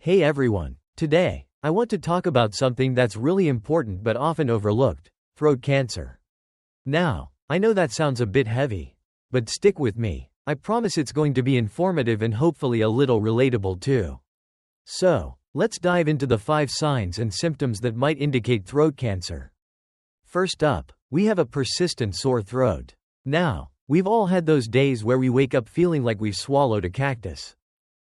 Hey everyone, today, I want to talk about something that's really important but often overlooked: throat cancer. Now, I know that sounds a bit heavy, but stick with me. I promise it's going to be informative and hopefully a little relatable too. So, let's dive into the 5 signs and symptoms that might indicate throat cancer. First up, we have a persistent sore throat. Now, we've all had those days where we wake up feeling like we've swallowed a cactus.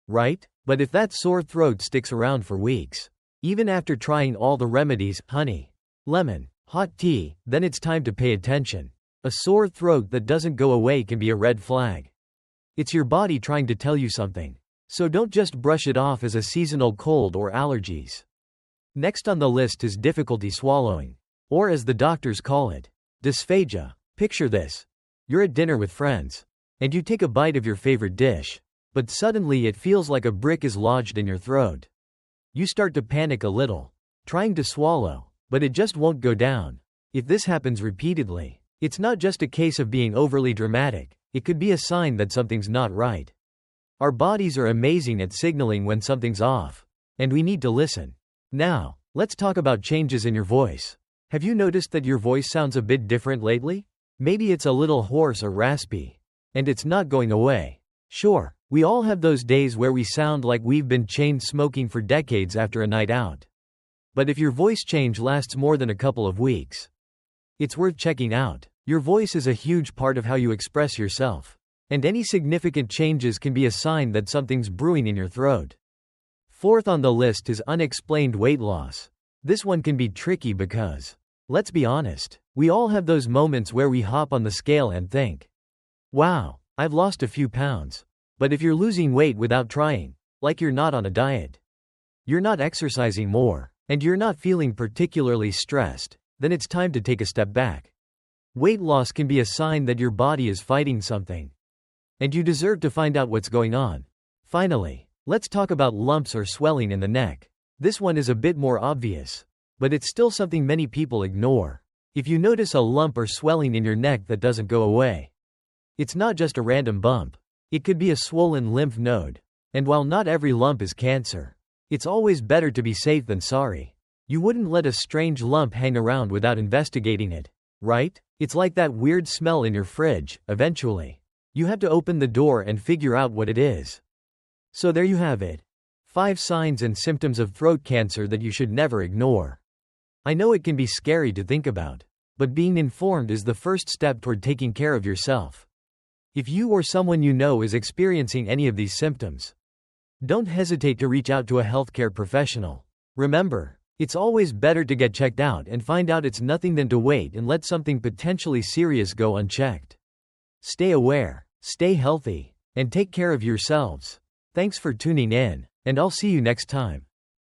Right? But if that sore throat sticks around for weeks, even after trying all the remedies, honey, lemon, hot tea, then it's time to pay attention. A sore throat that doesn't go away can be a red flag. It's your body trying to tell you something. So don't just brush it off as a seasonal cold or allergies. Next on the list is difficulty swallowing, or as the doctors call it, dysphagia. Picture this. You're at dinner with friends, and you take a bite of your favorite dish, but suddenly it feels like a brick is lodged in your throat. You start to panic a little, trying to swallow, but it just won't go down. If this happens repeatedly, it's not just a case of being overly dramatic, it could be a sign that something's not right. Our bodies are amazing at signaling when something's off, and we need to listen. Now, let's talk about changes in your voice. Have you noticed that your voice sounds a bit different lately? Maybe it's a little hoarse or raspy, and it's not going away. Sure, we all have those days where we sound like we've been chain smoking for decades after a night out. But if your voice change lasts more than a couple of weeks, it's worth checking out. Your voice is a huge part of how you express yourself, and any significant changes can be a sign that something's brewing in your throat. Fourth on the list is unexplained weight loss. This one can be tricky because, let's be honest, we all have those moments where we hop on the scale and think, wow, I've lost a few pounds. But if you're losing weight without trying, like you're not on a diet, you're not exercising more, and you're not feeling particularly stressed, then it's time to take a step back. Weight loss can be a sign that your body is fighting something, and you deserve to find out what's going on. Finally, let's talk about lumps or swelling in the neck. This one is a bit more obvious, but it's still something many people ignore. If you notice a lump or swelling in your neck that doesn't go away, it's not just a random bump. It could be a swollen lymph node. And while not every lump is cancer, it's always better to be safe than sorry. You wouldn't let a strange lump hang around without investigating it, right? It's like that weird smell in your fridge. Eventually, you have to open the door and figure out what it is. So there you have it. 5 signs and symptoms of throat cancer that you should never ignore. I know it can be scary to think about, but being informed is the first step toward taking care of yourself. If you or someone you know is experiencing any of these symptoms, don't hesitate to reach out to a healthcare professional. Remember, it's always better to get checked out and find out it's nothing than to wait and let something potentially serious go unchecked. Stay aware, stay healthy, and take care of yourselves. Thanks for tuning in, and I'll see you next time.